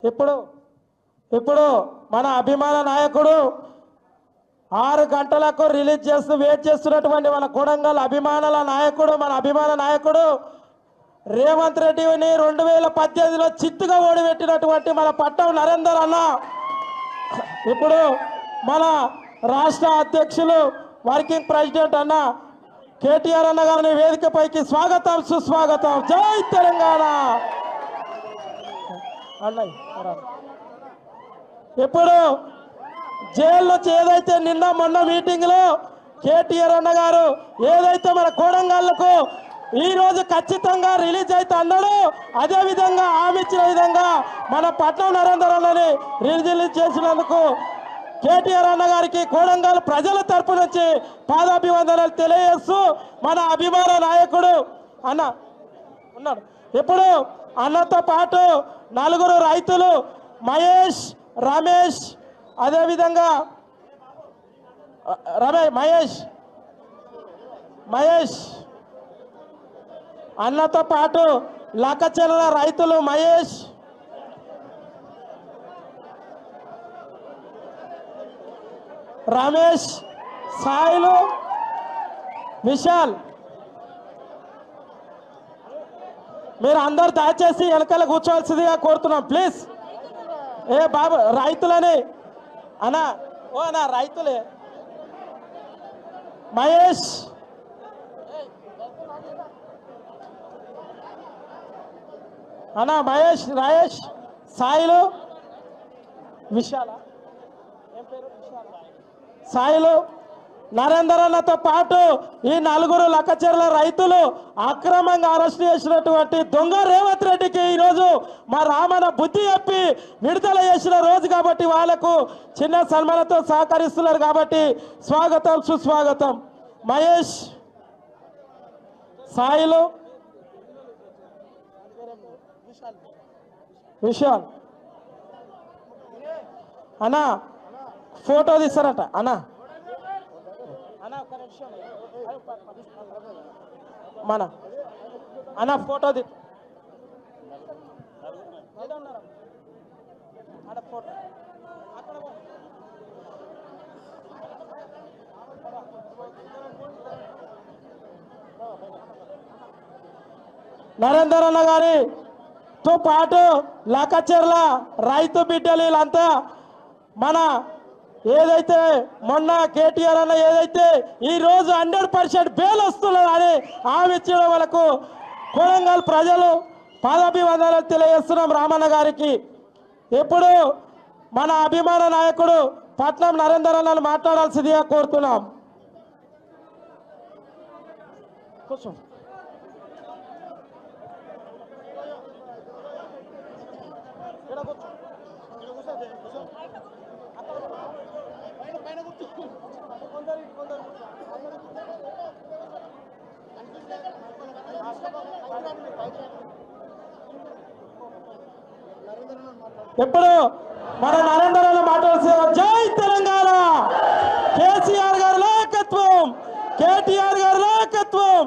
ఇప్పుడు ఇప్పుడు మన అభిమాన నాయకుడు 6 గంటలకు రిలీజ్ చేస్తూ వెయిట్ చేస్తున్నటువంటి మన కొడంగల్ అభిమానుల నాయకుడు, మన అభిమాన నాయకుడు రేవంత్ రెడ్డిని 2018లో చిత్తుగా ఓడిపెట్టినటువంటి మన పట్టం నరేందర్ అన్న ఇప్పుడు మన రాష్ట్ర అధ్యక్షులు వర్కింగ్ ప్రెసిడెంట్ అన్న కేటీఆర్ అన్న గారిని వేదికపైకి స్వాగతం సుస్వాగతం. జై తెలంగాణ. ఇప్పుడు జైలు నుంచి ఏదైతే నిన్న మొన్న మీటింగ్లో కేటీఆర్ అన్న గారు ఏదైతే మన కోడంగల్లకు ఈరోజు ఖచ్చితంగా రిలీజ్ అయితే అన్నాడు, అదే విధంగా హామీ ఇచ్చిన విధంగా మన పట్నం నరేందర్ అన్నని రిలీజ్ చేసినందుకు కేటీఆర్ అన్న గారికి కోడంగల్ ప్రజల తరపు నుంచి పాదాభివందనాలు తెలియజేస్తూ మన అభిమాన నాయకుడు అన్న ఉన్నాడు. ఇప్పుడు అన్నతో పాటు 4 రైతులు మహేష్, రమేష్, అదేవిధంగా మహేష్ అన్నతో పాటు లక్కచెర్ల రైతులు మహేష్, రమేష్, సాయిలు, విశాల్, మీరు అందరు దయచేసి వెనకాల కూర్చోవలసిందిగా కోరుతున్నాం ప్లీజ్. ఏ బాబు రైతులని అన్నా, ఓ అన్నా రైతులే. మహేష్, అన్నా మహేష్, రాయేష్, సాయిలు, విశాల, ఏం పేరు, సాయిలు, నరేందర్ అన్నతో పాటు ఈ 4 లక్కచెర్ల రైతులు అక్రమంగా అరెస్ట్ చేసినటువంటి దొంగ రేవంత్ రెడ్డికి ఈరోజు మా రామన్న బుద్ధి చెప్పి విడుదల చేసిన రోజు కాబట్టి వాళ్లకు చిన్న సన్మానంతో సహకరిస్తున్నారు కాబట్టి స్వాగతం సుస్వాగతం. మహేష్, సాయిలు, విశాల్ అన్నా ఫోటో తీస్తారట అన్నా. మన అన్న ఫోటో నరేందర్ అన్న గారితో పాటు లక్కచెర్ల రైతు బిడ్డలు వీళ్ళంతా మన ఏదైతే మొన్న కేటీఆర్ అన్న ఏదైతే ఈ రోజు 100% బెయిల్ వస్తున్నదని హామీ ఇచ్చడం వరకు కొడంగల్ ప్రజలు పాదాభివందనాలు తెలియజేస్తున్నాం రామన్న గారికి. ఇప్పుడు మన అభిమాన నాయకుడు పట్నం నరేందర్ అన్నను మాట్లాడాల్సిందిగా కోరుతున్నాం. కూర్చో. ఇప్పుడు మన నరేందర్ అన్న మాట్లాడుతున్నారు. జై తెలంగాణ. కేసీఆర్ గారి నాయకత్వం, కేటీఆర్ గారి నాయకత్వం.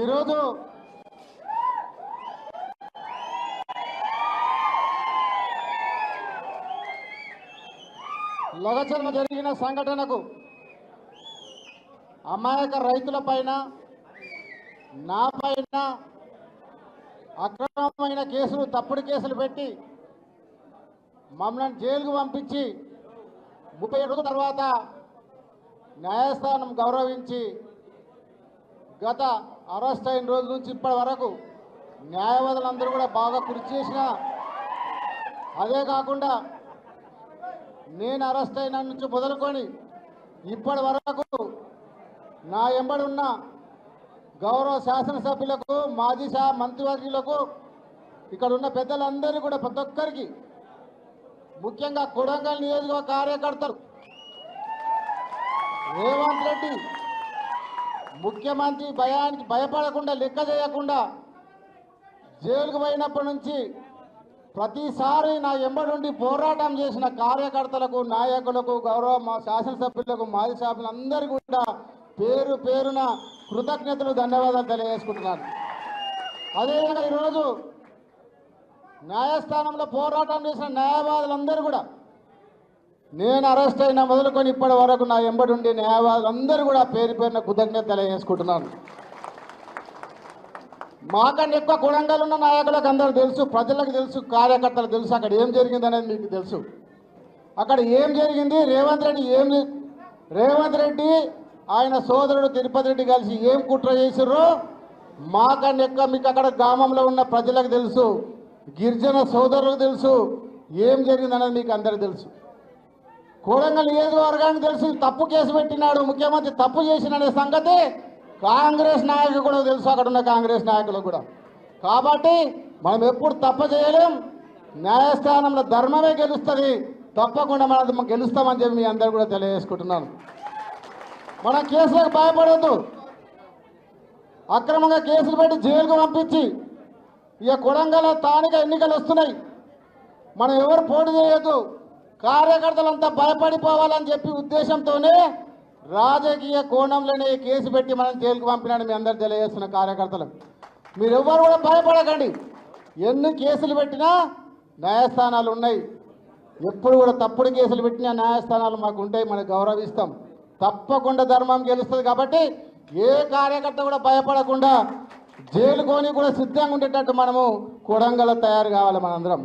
ఈరోజు లగచర్ల జరిగిన సంఘటనకు అమాయక రైతుల పైన, నా పైన అక్రమమైన కేసులు, తప్పుడు కేసులు పెట్టి మమ్మల్ని జైలుకు పంపించి 30 రోజుల తర్వాత న్యాయస్థానం గౌరవించి గత అరెస్ట్ అయిన రోజు నుంచి ఇప్పటి వరకు న్యాయవాదులందరూ కూడా బాగా కృషి చేసిన, అదే కాకుండా నేను అరెస్ట్ అయిన నుంచి మొదలుకొని ఇప్పటి వరకు నా ఎంబడి ఉన్న గౌరవ శాసనసభ్యులకు, మాజీ మంత్రివర్యులకు, ఇక్కడ ఉన్న పెద్దలందరికీ కూడా ప్రతి ఒక్కరికి, ముఖ్యంగా కొడంగల్ నియోజకవర్గ కార్యకర్తలు, రేవంత్ రెడ్డి ముఖ్యమంత్రి భయానికి భయపడకుండా, లెక్క చేయకుండా జైలుకు పోయినప్పటి నుంచి ప్రతిసారి నా ఎంబడి పోరాటం చేసిన కార్యకర్తలకు, నాయకులకు, గౌరవ మా శాసనసభ్యులకు, మాజీ సభ్యులందరికీ కూడా పేరు పేరున కృతజ్ఞతలు ధన్యవాదాలు తెలియజేసుకుంటున్నాను. అదేవిధంగా ఈరోజు న్యాయస్థానంలో పోరాటం చేసిన న్యాయవాదులందరూ కూడా, నేను అరెస్ట్ అయిన మొదలుకొని ఇప్పటి వరకు నా ఎంబడి ఉండే న్యాయవాదులందరూ కూడా పేరు పేరున కృతజ్ఞత తెలియజేసుకుంటున్నాను. మాకన్నా ఎక్కువ కొడంగల్ ఉన్న నాయకులకు అందరూ తెలుసు, ప్రజలకు తెలుసు, కార్యకర్తలకు తెలుసు అక్కడ ఏం జరిగింది అనేది మీకు తెలుసు. అక్కడ ఏం జరిగింది, రేవంత్ రెడ్డి ఆయన సోదరుడు తిరుపతి రెడ్డి కలిసి ఏం కుట్ర చేసిర్రో మాకన్నా ఎక్కువ మీకు అక్కడ గ్రామంలో ఉన్న ప్రజలకు తెలుసు, గిరిజన సోదరులకు తెలుసు ఏం జరిగింది అనేది మీకు అందరికీ తెలుసు. కొడంగల్ నియోజకవర్గానికి తెలుసు, తప్పు కేసు పెట్టినాడు ముఖ్యమంత్రి, తప్పు చేసిననే సంగతి కాంగ్రెస్ నాయకులు కూడా తెలుసు, అక్కడ ఉన్న కాంగ్రెస్ నాయకులకు కూడా. కాబట్టి మనం ఎప్పుడు తప్పు చేయలేం, న్యాయస్థానంలో ధర్మమే గెలుస్తుంది, తప్పకుండా మనం గెలుస్తామని చెప్పి మీ అందరూ కూడా తెలియజేసుకుంటున్నాను. మనం కేసులకు భయపడద్దు, అక్రమంగా కేసులు పెట్టి జైలుకు పంపించి ఇక కొడంగల్ స్థానిక ఎన్నికలు వస్తున్నాయి, మనం ఎవరు పోటీ చేయొద్దు, కార్యకర్తలంతా భయపడిపోవాలని చెప్పి ఉద్దేశంతోనే రాజకీయ కోణంలోనే కేసు పెట్టి మనం జైలుకు పంపినాడు మీ అందరు తెలియజేస్తున్న కార్యకర్తలకు. మీరు ఎవరు కూడా భయపడకండి, ఎన్ని కేసులు పెట్టినా న్యాయస్థానాలు ఉన్నాయి, ఎప్పుడు కూడా తప్పుడు కేసులు పెట్టినా న్యాయస్థానాలు మాకు ఉంటాయి, మనం గౌరవిస్తాం, తప్పకుండా ధర్మం గెలుస్తుంది. కాబట్టి ఏ కార్యకర్త కూడా భయపడకుండా జైలుకొని కూడా సిద్ధంగా ఉండేటట్టు మనము కొడంగల్ తయారు కావాలి మనందరం.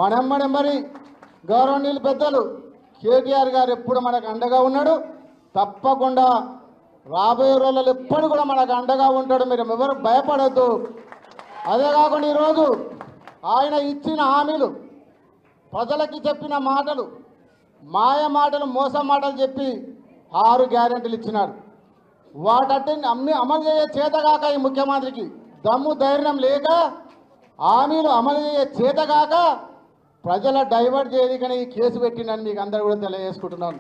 మనమ్మడి మరి గౌరవనీయులు పెద్దలు కేటీఆర్ గారు ఎప్పుడు మనకు అండగా ఉన్నాడు, తప్పకుండా రాబోయే రోజుల్లో ఎప్పుడు కూడా మనకు అండగా ఉంటాడు, మీరు ఎవరు భయపడద్దు. అదే కాకుండా ఈరోజు ఆయన ఇచ్చిన హామీలు, ప్రజలకి చెప్పిన మాటలు, మాయ మాటలు, మోసం మాటలు చెప్పి 6 గ్యారెంటీలు ఇచ్చినాడు. వాటన్ని అమలు చేయ చేతగాక ఈ ముఖ్యమంత్రికి దమ్ము ధైర్యం లేక హామీలు అమలు చేయ చేతగాక ప్రజల డైవర్ట్ చేయది కానీ ఈ కేసు పెట్టిందని మీకు అందరూ కూడా తెలియజేసుకుంటున్నాను.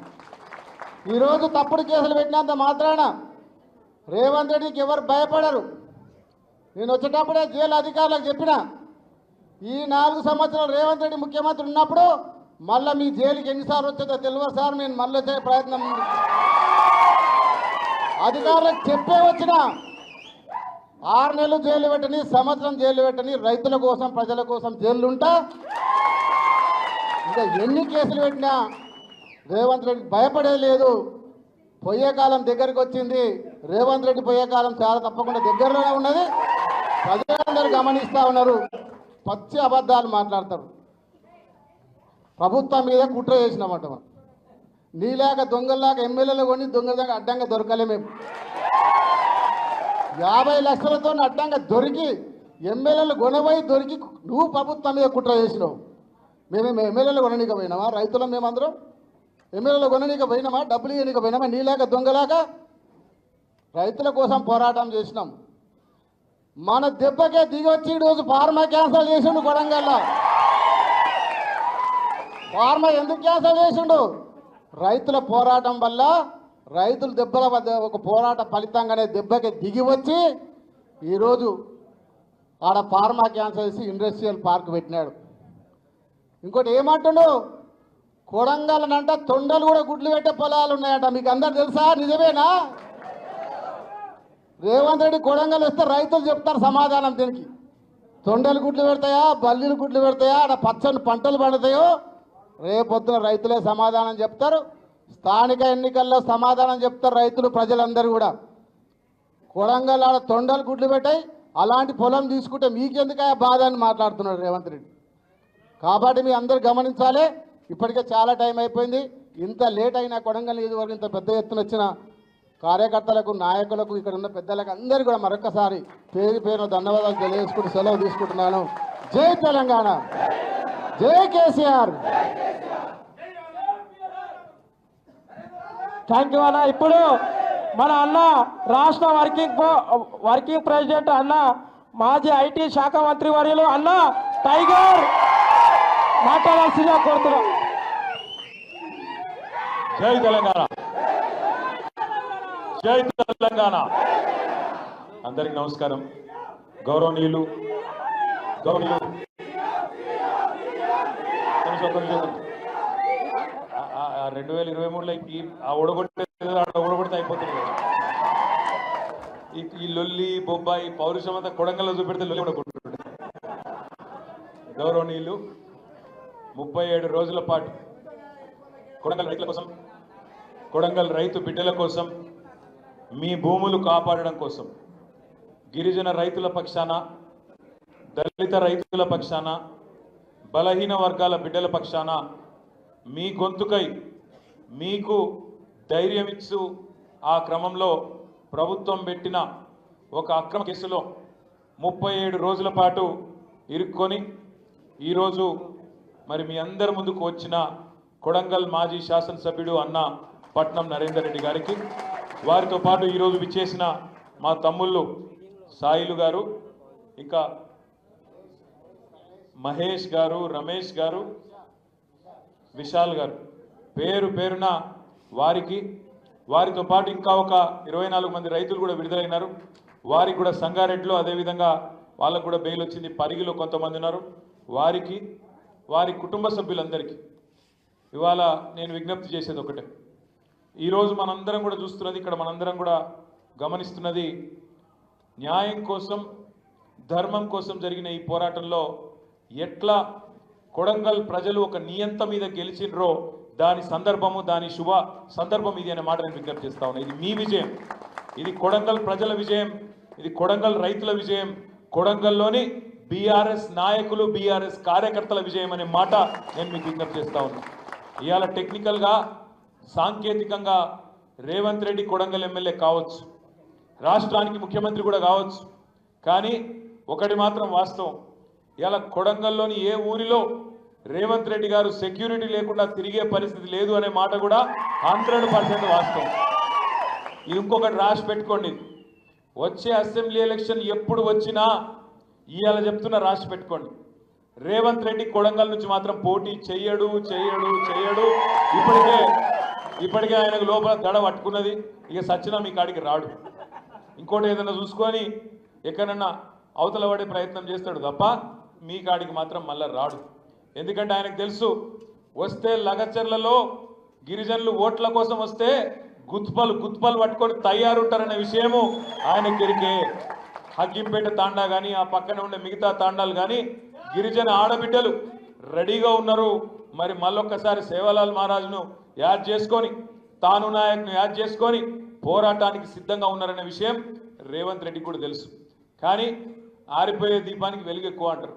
ఈరోజు తప్పుడు కేసులు పెట్టినంత మాత్రాన రేవంత్ రెడ్డికి ఎవరు భయపడరు. నేను వచ్చేటప్పుడే జైలు అధికారులకు చెప్పిన, ఈ 4 సంవత్సరాలు రేవంత్ రెడ్డి ముఖ్యమంత్రి ఉన్నప్పుడు మళ్ళీ మీ జైలుకి ఎన్నిసార్లు వచ్చేదో తెలియదు సార్, నేను మళ్ళీ వచ్చే ప్రయత్నం అధికారులకు చెప్పే వచ్చిన 6 నెలలు జైలు పెట్టని, సంవత్సరం జైలు పెట్టని, రైతుల కోసం ప్రజల కోసం జైలు ఉంటా ఇంకా ఎన్ని కేసులు పెట్టినా రేవంత్ రెడ్డి భయపడేది లేదు. పోయే కాలం దగ్గరికి వచ్చింది, రేవంత్ రెడ్డి పోయే కాలం చాలా తప్పకుండా దగ్గరలోనే ఉన్నది, ప్రజలందరూ గమనిస్తూ ఉన్నారు. పచ్చి అబద్ధాలు మాట్లాడతారు, ప్రభుత్వం మీద కుట్ర చేసినామంట. మనం నీలాగా దొంగల్లాగా ఎమ్మెల్యేలు కొని దొంగలాగా అడ్డంగా దొరకలే. మేము 50 లక్షలతో అడ్డంగా దొరికి ఎమ్మెల్యేలు కొనబోయి దొరికి నువ్వు ప్రభుత్వం మీద కుట్ర చేసినావు. మేమేమి ఎమ్మెల్యేలు కొననీక పోయినామా? రైతులం మేమందరం ఎమ్మెల్యేలు కొననీక పోయినామా? డబ్బులు ఇవ్వనీక పోయినామా? నీలాగా దొంగలాగా రైతుల కోసం పోరాటం చేసినాం. మన దెబ్బకే దిగొచ్చి ఈరోజు ఫార్మా క్యాన్సల్ చేసిండు కొడంగల్లో. ఫార్మా ఎందుకు క్యాన్సల్ చేసిండు? రైతుల పోరాటం వల్ల, రైతుల దెబ్బల ఒక పోరాట ఫలితంగానే దెబ్బకి దిగి వచ్చి ఈరోజు ఆడ ఫార్మా క్యాన్సల్ చేసి ఇండస్ట్రియల్ పార్క్ పెట్టినాడు. ఇంకోటి ఏమంటుండు, కొడంగల్ అంట తొండలు కూడా గుడ్లు పెట్టే పొలాలు ఉన్నాయట. మీకు అందరు తెలుసా? నిజమేనా? రేవంత్ రెడ్డి కొడంగల్ వస్తే రైతులు చెప్తారు సమాధానం దీనికి. తొండలు గుడ్లు పెడతాయా, బల్లీలు గుడ్లు పెడతాయా, ఆడ పచ్చని పంటలు పండుతాయో రేపొద్దున రైతులే సమాధానం చెప్తారు. స్థానిక ఎన్నికల్లో సమాధానం చెప్తారు రైతులు, ప్రజలందరూ కూడా. కొడంగల్ ఆడ తొండలు గుడ్లు పెట్టాయి, అలాంటి పొలం తీసుకుంటే మీకెందుకు బాధ అని మాట్లాడుతున్నాడు రేవంత్ రెడ్డి. కాబట్టి మీ అందరు గమనించాలి, ఇప్పటికే చాలా టైం అయిపోయింది. ఇంత లేట్ అయినా కొడంగల్ నియోజకవర్గం ఇంత పెద్ద ఎత్తున వచ్చిన కార్యకర్తలకు, నాయకులకు, ఇక్కడ ఉన్న పెద్దలకు అందరూ కూడా మరొకసారి పేరు పేరున ధన్యవాదాలు తెలియజేసుకుంటూ సెలవు తీసుకుంటున్నాను. జై తెలంగాణ, జై కేసీఆర్. థ్యాంక్ యూ అన్న. ఇప్పుడు మన అన్న రాష్ట్ర వర్కింగ్ ప్రెసిడెంట్ అన్న, మాజీ ఐటీ శాఖ మంత్రి వర్యులు అన్న టైగర్ మాట్లాడాల్సిందిగా కోరుతున్నాం. జై తెలంగాణ, జై తెలంగాణ. అందరికి నమస్కారం. గౌరవనీయులు 2023లో ఓడగొట్టే ఓడగొడితే అయిపోతుంది. ఈ లొల్లి బొబ్బాయి పౌరుషం అంతా కొడంగల్లో చూపెడితే లొల్లి కూడా కొట్టుకుంటుండే. గౌరవనీయులు 37 రోజుల పాటు కొడంగల్ రైతుల కోసం, కొడంగల్ రైతు బిడ్డల కోసం, మీ భూములు కాపాడడం కోసం, గిరిజన రైతుల పక్షాన, దళిత రైతుల పక్షాన, బలహీన వర్గాల బిడ్డల పక్షాన మీ గొంతుకై మీకు ధైర్యం ఇచ్చు ఆ క్రమంలో ప్రభుత్వం పెట్టిన ఒక అక్రమ కేసులో 37 రోజుల పాటు ఇరుక్కొని ఈరోజు మరి మీ అందరి ముందుకు వచ్చిన కొడంగల్ మాజీ శాసనసభ్యుడు అన్న పట్నం నరేందర్ రెడ్డి గారికి, వారితో పాటు ఈరోజు విచ్చేసిన మా తమ్ముళ్ళు సాయిలు గారు, ఇంకా మహేష్ గారు, రమేష్ గారు, విశాల్ గారు, పేరు పేరున వారికి, వారితో పాటు ఇంకా ఒక 24 మంది రైతులు కూడా విడుదలైనారు. వారికి కూడా సంగారెడ్డిలో అదేవిధంగా వాళ్ళకు కూడా బెయిల్ వచ్చింది. పరిగిలో కొంతమంది ఉన్నారు. వారికి, వారి కుటుంబ సభ్యులందరికీ ఇవాళ నేను విజ్ఞప్తి చేసేది ఒకటే. ఈరోజు మనందరం కూడా చూస్తున్నది, ఇక్కడ మనందరం కూడా గమనిస్తున్నది, న్యాయం కోసం, ధర్మం కోసం జరిగిన ఈ పోరాటంలో ఎట్లా కొడంగల్ ప్రజలు ఒక నియంత మీద గెలిచినరో దాని సందర్భము, దాని శుభ సందర్భం ఇది అనే మాట నేను విజ్ఞప్తి చేస్తా ఉన్నా. ఇది మీ విజయం, ఇది కొడంగల్ ప్రజల విజయం, ఇది కొడంగల్ రైతుల విజయం, కొడంగల్లోని బీఆర్ఎస్ నాయకులు, బీఆర్ఎస్ కార్యకర్తల విజయం అనే మాట నేను మీకు విజ్ఞప్తి చేస్తా ఉన్నా. ఇవాళ టెక్నికల్గా, సాంకేతికంగా రేవంత్ రెడ్డి కొడంగల్ ఎమ్మెల్యే కావచ్చు, రాష్ట్రానికి ముఖ్యమంత్రి కూడా కావచ్చు, కానీ ఒకటి మాత్రం వాస్తవం, ఇలా కొడంగల్లోని ఏ ఊరిలో రేవంత్ రెడ్డి గారు సెక్యూరిటీ లేకుండా తిరిగే పరిస్థితి లేదు అనే మాట కూడా 100% వాస్తవం. ఇది ఇంకొకటి రాసి పెట్టుకోండి, వచ్చే అసెంబ్లీ ఎలక్షన్ ఎప్పుడు వచ్చినా ఇవాళ చెప్తున్నా రాసి పెట్టుకోండి, రేవంత్ రెడ్డి కొడంగల్ నుంచి మాత్రం పోటీ చెయ్యడు చెయ్యడు చెయ్యడు. ఇప్పటికే ఆయనకు లోపల దడ పట్టుకున్నది, ఇక సచ్చినా మీ కాడికి రాడు. ఇంకోటి ఏదైనా చూసుకొని ఎక్కడన్నా అవతల పడే ప్రయత్నం చేస్తాడు తప్ప మీ కాడికి మాత్రం మళ్ళీ రాడు. ఎందుకంటే ఆయనకు తెలుసు, వస్తే లగచర్లలో గిరిజనులు ఓట్ల కోసం వస్తే గుత్పలు పట్టుకొని తయారుంటారనే విషయము ఆయనకు ఎరికే. హక్కింపేట తాండా కానీ ఆ పక్కన ఉండే మిగతా తాండాలు కానీ గిరిజన ఆడబిడ్డలు రెడీగా ఉన్నారు. మరి మళ్ళొక్కసారి సేవలాల్ మహారాజును యాడ్ చేసుకొని, తాను నాయక్ను యాడ్ చేసుకొని పోరాటానికి సిద్ధంగా ఉన్నారనే విషయం రేవంత్ రెడ్డి కూడా తెలుసు. కానీ ఆరిపోయే దీపానికి వెలుగు ఎక్కువ అంటారు.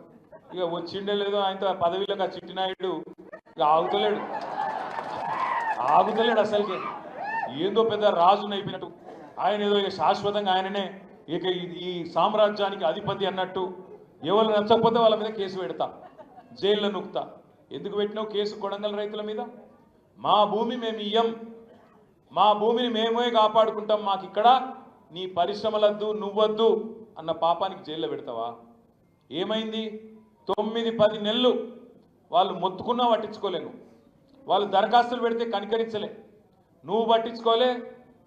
ఇక వచ్చిండే లేదో ఆయనతో పదవిలోకి ఆ చిట్టినాయుడు ఇక ఆగుతలేడు అసలుకి. ఏందో పెద్ద రాజుని అయిపోయినట్టు ఆయన ఏదో ఇక శాశ్వతంగా ఆయననే ఇక ఈ సామ్రాజ్యానికి అధిపతి అన్నట్టు. ఎవరు నచ్చకపోతే వాళ్ళ మీద కేసు పెడతా, జైల్లో నొక్కుతా. ఎందుకు పెట్టినావు కేసు కొడంగల్ రైతుల మీద? మా భూమి మేము ఇయ్యం, మా భూమిని మేమే కాపాడుకుంటాం, మాకు ఇక్కడ నీ పరిశ్రమలద్దు, నువ్వద్దు అన్న పాపానికి జైల్లో పెడతావా? ఏమైంది? 9-10 నెలలు వాళ్ళు మొత్తుకున్నా పట్టించుకోలేను, వాళ్ళు దరఖాస్తులు పెడితే కనికరించలే, నువ్వు పట్టించుకోలే,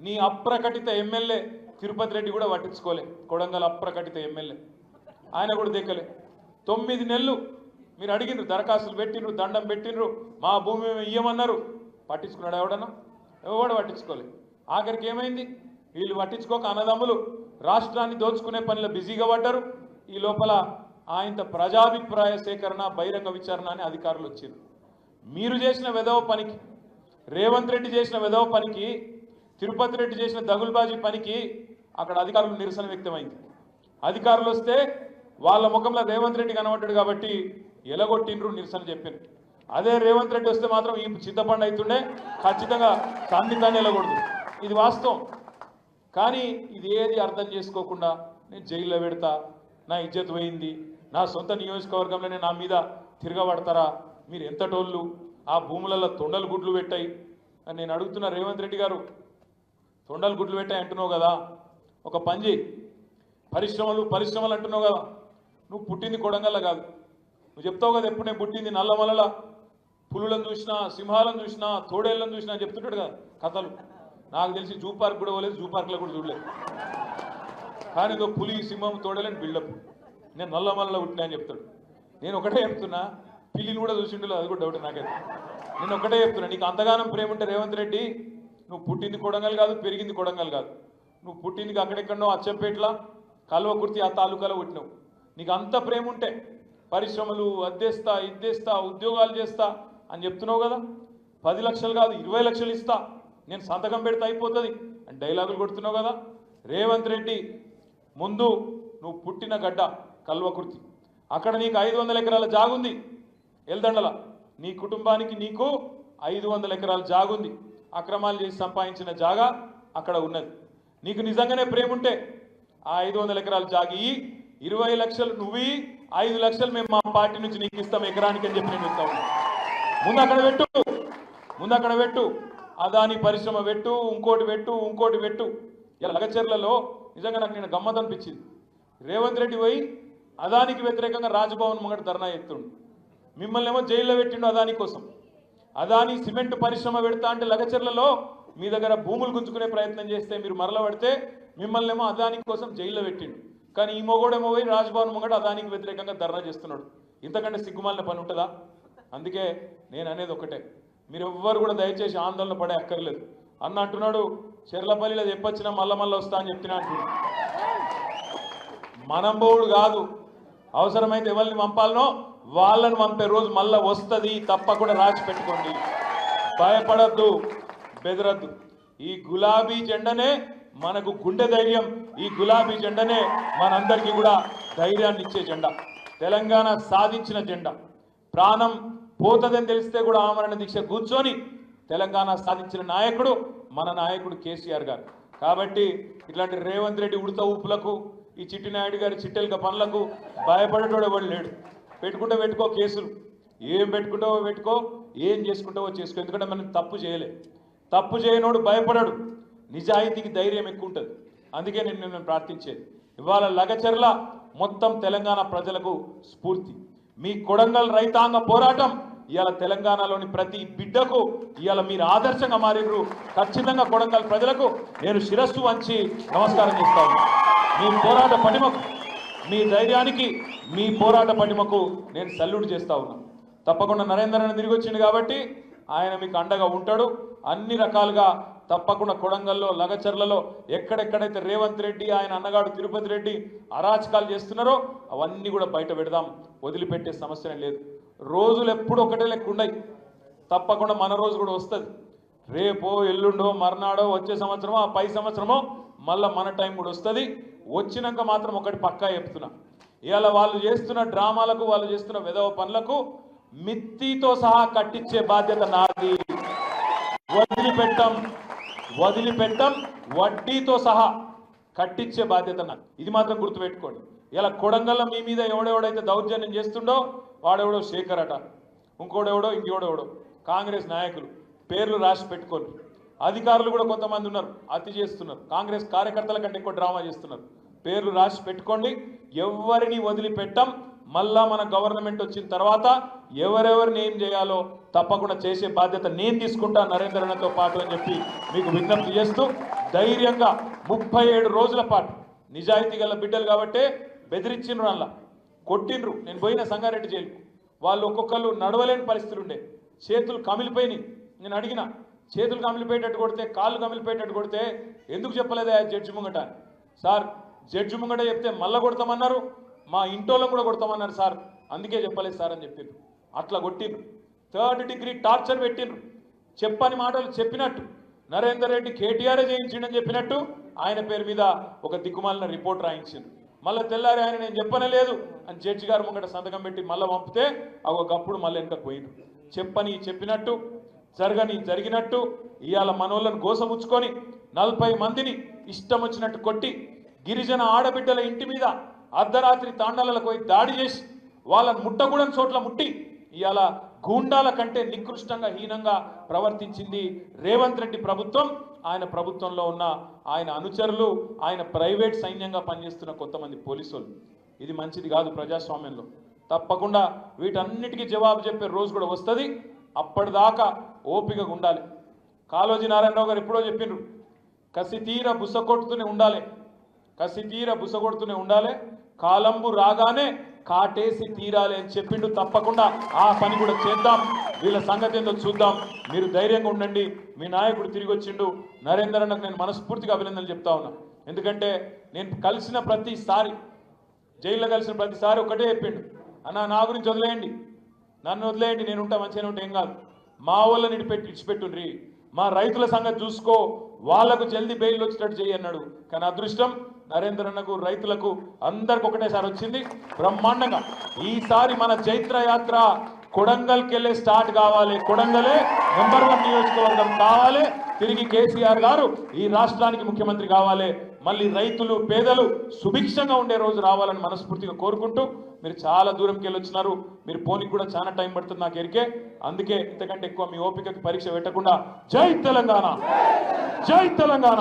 నీ అప్రకటిత ఎమ్మెల్యే తిరుపతి రెడ్డి కూడా పట్టించుకోలే, కొడంగల్ అప్రకటిత ఎమ్మెల్యే ఆయన కూడా దేకలే. 9 నెలలు మీరు అడిగినారు, దరఖాస్తులు పెట్టినరు, దండం పెట్టినరు, మా భూమి మేము ఇయ్యమన్నారు. పట్టించుకున్నాడు ఎవడన్నా? ఎవడు పట్టించుకోలే. ఆఖరికి ఏమైంది? వీళ్ళు పట్టించుకోక అన్నదమ్ములు రాష్ట్రాన్ని దోచుకునే పనిలో బిజీగా పడ్డారు. ఈ లోపల ఆయన ప్రజాభిప్రాయ సేకరణ, బహిరంగ విచారణ అని అధికారులు వచ్చారు. మీరు చేసిన వెధవ పనికి, రేవంత్ రెడ్డి చేసిన వెధవ పనికి, తిరుపతి రెడ్డి చేసిన దగులుబాజీ పనికి అక్కడ అధికారులు నిరసన వ్యక్తమైంది. అధికారులు వస్తే వాళ్ళ ముఖంలో రేవంత్ రెడ్డి కనబడ్డాడు కాబట్టి ఎలగొట్టిండ్రు, నిరసన చెప్పారు. అదే రేవంత్ రెడ్డి వస్తే మాత్రం ఈ చింతపండు అవుతుండే, ఖచ్చితంగా తాన్ని ఎలగొడదు. ఇది వాస్తవం. కానీ ఇది ఏది అర్థం చేసుకోకుండా నేను జైల్లో పెడతా, నా ఇజ్జత్ పోయింది, నా సొంత నియోజకవర్గంలోనే నా మీద తిరగబడతారా, మీరు ఎంత టోళ్ళు, ఆ భూములలో తొండలు గుడ్లు పెట్టాయి అని నేను అడుగుతున్నా. రేవంత్ రెడ్డి గారు, తొండలు గుడ్లు పెట్టాయి అంటున్నావు కదా, ఒక పని చేయి, పరిశ్రమలు అంటున్నావు కదా, నువ్వు పుట్టింది కొడంగల్ల కాదు, నువ్వు చెప్తావు కదా ఎప్పుడు నేను పుట్టింది నల్లమల్ల, పులులను చూసినా, సింహాలను చూసినా, తోడేళ్ళను చూసినా చెప్తుంటాడు కదా కథలు. నాకు తెలిసి జూ పార్క్ కూడా పోలేదు, జూ పార్క్లో కూడా చూడలేదు. కానీ ఇదో పులి, సింహం, తోడేలని బిల్డప్, నేను నల్లమల్ల పుట్టినా అని చెప్తాడు. నేను ఒకటే చెప్తున్నా, పిల్లిని కూడా చూసిండలో అది కూడా డౌట్ నాకైతే. నేను ఒకటే చెప్తున్నా, నీకు అంతగానం ప్రేమ ఉంటే రేవంత్ రెడ్డి, నువ్వు పుట్టింది కొడంగల్ కాదు, పెరిగింది కొడంగల్ కాదు, నువ్వు పుట్టిందికి అక్కడెక్కడో అచ్చంపేట్ల కల్వకుర్తి ఆ తాలూకాలో పుట్టినావు. నీకు అంత ప్రేమ ఉంటే పరిశ్రమలు అద్దేస్తా ఇద్దేస్తా ఉద్యోగాలు చేస్తా అని చెప్తున్నావు కదా. 10 లక్షలు కాదు 20 లక్షలు ఇస్తా, నేను సంతకం పెడితే అయిపోతుంది అని డైలాగులు కొడుతున్నావు కదా. రేవంత్ రెడ్డి ముందు నువ్వు పుట్టిన గడ్డ కల్వకుర్తి, అక్కడ నీకు 500 ఎకరాల జాగుంది. ఎల్దండల నీ కుటుంబానికి నీకు 500 ఎకరాల జాగుంది. అక్రమాలు చేసి సంపాదించిన జాగా అక్కడ ఉన్నది. నీకు నిజంగానే ప్రేమ ఉంటే ఆ 500 ఎకరాల జాగి 20 లక్షలు నువ్వు 5 లక్షలు మేము మా పార్టీ నుంచి నీకు ఇస్తాం ఎకరానికి అని చెప్పి నేను చెప్తా ఉన్నా. ముందు అక్కడ పెట్టు, అదాని పరిశ్రమ పెట్టు, ఇంకోటి పెట్టు. ఇలా లగచర్లలో నిజంగా నాకు నేను గమ్మత్ అనిపించింది. రేవంత్ రెడ్డి పోయి అదానికి వ్యతిరేకంగా రాజ్భవన్ ముంగట ధర్నా ఎత్తుండు. మిమ్మల్ని ఏమో జైల్లో పెట్టిండు అదాని కోసం. అదాని సిమెంట్ పరిశ్రమ పెడతా అంటే లగచర్లలో మీ దగ్గర భూములు గుంజుకునే ప్రయత్నం చేస్తే మీరు మరల పడితే మిమ్మల్ని ఏమో అదాని కోసం జైల్లో పెట్టిండు. కానీ ఈ మొగోడేమో పోయి రాజ్భవన్ ముంగట అదానికి వ్యతిరేకంగా ధర్నా చేస్తున్నాడు. ఇంతకంటే సిగ్గుమాలిన పని ఉంటుందా? అందుకే నేను అనేది ఒకటే, మీరు ఎవ్వరు కూడా దయచేసి ఆందోళన పడే అక్కర్లేదు. అన్న అంటున్నాడు చెర్లపల్లిలో చెప్పొచ్చినా మళ్ళా వస్తా అని చెప్తున్నా అంటున్నాడు. మనం బోడు కాదు, అవసరమైతే ఎవరిని పంపాలనో వాళ్ళని పంపే రోజు మళ్ళా వస్తుంది, తప్పకుండా రాసి పెట్టుకోండి. భయపడద్దు, బెదరద్దు. ఈ గులాబీ జెండనే మనకు గుండె ధైర్యం, ఈ గులాబీ జెండనే మనందరికీ కూడా ధైర్యాన్ని ఇచ్చే జెండా, తెలంగాణ సాధించిన జెండా. ప్రాణం పోతదని తెలిస్తే కూడా ఆమరణ దీక్ష కూర్చొని తెలంగాణ సాధించిన నాయకుడు మన నాయకుడు కేసీఆర్ గారు. కాబట్టి ఇట్లాంటి రేవంత్ రెడ్డి ఉడత ఊపులకు, ఈ చిట్టినాయుడు గారి చిట్టెలక పనులకు భయపడేటోడు ఎవడు లేడు. పెట్టుకో కేసులు, ఏం పెట్టుకుంటావో పెట్టుకో, ఏం చేసుకుంటావో చేసుకో. ఎందుకంటే మనం తప్పు చేయలే. తప్పు చేయనోడు భయపడాడు, నిజాయితీకి ధైర్యం ఎక్కువ ఉంటుంది. అందుకే నేను ప్రార్థించేది ఇవాళ లగచర్ల మొత్తం తెలంగాణ ప్రజలకు స్ఫూర్తి. మీ కొడంగల్ రైతాంగ పోరాటం ఇవాళ తెలంగాణలోని ప్రతి బిడ్డకు ఇవాళ మీరు ఆదర్శంగా మారిరు. ఖచ్చితంగా కొడంగల్ ప్రజలకు నేను శిరస్సు వంచి నమస్కారం చేస్తాను. మీ పోరాట పటిమకు, మీ ధైర్యానికి, మీ పోరాట పటిమకు నేను సల్యూట్ చేస్తా ఉన్నా. తప్పకుండా నరేందర్ అని తిరిగి వచ్చింది కాబట్టి ఆయన మీకు అండగా ఉంటాడు. అన్ని రకాలుగా తప్పకుండా కొడంగల్లో లగచర్లలో ఎక్కడెక్కడైతే రేవంత్ రెడ్డి ఆయన అన్నగాడు తిరుపతి రెడ్డి అరాచకాలు చేస్తున్నారో అవన్నీ కూడా బయట పెడదాం, వదిలిపెట్టే సమస్య లేదు. రోజులు ఎప్పుడు ఒకటే లెక్క ఉండయి, తప్పకుండా మన రోజు కూడా వస్తుంది. రేపో ఎల్లుండో మర్నాడో వచ్చే సంవత్సరమో ఆ పై సంవత్సరమో మళ్ళీ మన టైం కూడా వస్తుంది. వచ్చినాక మాత్రం ఒకటి పక్కా చెప్తున్నా, ఇవాళ వాళ్ళు చేస్తున్న డ్రామాలకు, వాళ్ళు చేస్తున్న వెధవ పనులకు మిత్తితో సహా కట్టించే బాధ్యత నాది. వదిలిపెట్టం, వడ్డీతో సహా కట్టించే బాధ్యత నాది. ఇది మాత్రం గుర్తుపెట్టుకోండి. ఇలా కొడంగల్లో మీ మీద ఎవడెవడైతే దౌర్జన్యం చేస్తుండో వాడెవడో శేఖర్ అట, ఇంకోడెవడో కాంగ్రెస్ నాయకులు పేర్లు రాసి పెట్టుకోండి. అధికారులు కూడా కొంతమంది ఉన్నారు, అతి చేస్తున్నారు. కాంగ్రెస్ కార్యకర్తల కంటే ఎక్కువ డ్రామా చేస్తున్నారు. పేర్లు రాసి పెట్టుకోండి. ఎవరిని వదిలిపెట్టం. మళ్ళా మన గవర్నమెంట్ వచ్చిన తర్వాత ఎవరెవరిని ఏం చేయాలో తప్పకుండా చేసే బాధ్యత నేను తీసుకుంటా నరేంద్రతో పాటు అని చెప్పి మీకు విజ్ఞప్తి చేస్తూ, ధైర్యంగా 37 రోజుల పాటు నిజాయితీ గల బిడ్డలు కాబట్టే బెదిరించిండ్రు, అలా కొట్టిండ్రు. నేను పోయిన సంగారెడ్డి జైలుకు, వాళ్ళు ఒక్కొక్కరు నడవలేని పరిస్థితులు ఉండే, చేతులు కమిలిపోయినాయి. నేను అడిగిన, చేతులు కమిలిపోయేటట్టు కొడితే, కాళ్ళు కమిలిపోయేటట్టు కొడితే ఎందుకు చెప్పలేదా జడ్జి ముంగట? సార్ జడ్జి ముంగట చెప్తే మళ్ళా కొడతామన్నారు, మా ఇంటోళ్ళం కూడా కొడతామన్నారు సార్, అందుకే చెప్పలేదు సార్ అని చెప్పిండ్రు. అట్లా కొట్టిండ్రు. 3rd డిగ్రీ టార్చర్ పెట్టిండ్రు. చెప్పని మాటలు చెప్పినట్టు నరేందర్ రెడ్డి కేటీఆరే చేయించిండని చెప్పినట్టు ఆయన పేరు మీద ఒక దిక్కుమాలిన రిపోర్ట్ రాయించిండ్రు. మళ్ళీ తెల్లారి ఆయన నేను చెప్పనలేదు అని జడ్జి గారు ముంగట సంతకం పెట్టి మళ్ళీ పంపితే ఒకప్పుడు మళ్ళీ వెనక పోయిండ్రు. చెప్పినట్టు జరిగినట్టు ఇవాళ మనోళ్ళను గోసముచ్చుకొని 40 మందిని ఇష్టం వచ్చినట్టు కొట్టి, గిరిజన ఆడబిడ్డల ఇంటి మీద అర్ధరాత్రి తాండాలకు పోయి దాడి చేసి వాళ్ళని ముట్టకూడని చోట్ల ముట్టి ఇవాళ గూండాల కంటే నికృష్టంగా హీనంగా ప్రవర్తించింది రేవంత్ రెడ్డి ప్రభుత్వం. ఆయన ప్రభుత్వంలో ఉన్న ఆయన అనుచరులు, ఆయన ప్రైవేట్ సైన్యంగా పనిచేస్తున్న కొంతమంది పోలీసులు. ఇది మంచిది కాదు ప్రజాస్వామ్యంలో. తప్పకుండా వీటన్నిటికీ జవాబు చెప్పే రోజు కూడా వస్తుంది. అప్పటిదాకా ఓపికగా ఉండాలి. కాళోజీ నారాయణరావు గారు ఎప్పుడో చెప్పిండ్రు, కసితీర బుసకొడుతూనే ఉండాలి, కాలంబు రాగానే కాటేసి తీరాలి అని చెప్పిండు. తప్పకుండా ఆ పని కూడా చేద్దాం. వీళ్ళ సంగతి ఏందో చూద్దాం. మీరు ధైర్యంగా ఉండండి. మీ నాయకుడు తిరిగి వచ్చిండు. నరేందర్ అన్నకు నేను మనస్ఫూర్తిగా అభినందనలు చెప్తా ఉన్నా. ఎందుకంటే నేను కలిసిన ప్రతిసారి జైల్లో కలిసిన ప్రతిసారి ఒకటే చెప్పిండు, అన్న నా గురించి వదిలేయండి, నన్ను వదిలేయండి, నేను ఉంటా మంచిగానే ఉంటా, ఏం కాదు, మా వాళ్ళని ఇడిచిపెట్టుండ్రి, మా రైతుల సంగతి చూసుకో, వాళ్లకు జల్దీ బెయిల్ వచ్చేటట్టు చేయి అన్నాడు. కానీ అదృష్టం నరేంద్ర అన్నకు రైతులకు అందరికి ఒకటేసారి వచ్చింది బ్రహ్మాండంగా. ఈసారి మన చైత్ర యాత్ర కొడంగల్కి వెళ్ళే స్టార్ట్ కావాలి. కొడంగలే నెంబర్ 1 నియోజకవర్గం కావాలి. తిరిగి కేసీఆర్ గారు ఈ రాష్ట్రానికి ముఖ్యమంత్రి కావాలి. మళ్ళీ రైతులు పేదలు సుభిక్షంగా ఉండే రోజు రావాలని మనస్ఫూర్తిగా కోరుకుంటూ, మీరు చాలా దూరంకి వెళ్ళి వచ్చినారు, మీరు పోనీకి కూడా చాలా టైం పడుతుంది నాకు ఎరికే. అందుకే ఇంతకంటే ఎక్కువ మీ ఓపికకి పరీక్ష పెట్టకుండా జై తెలంగాణ, జై తెలంగాణ.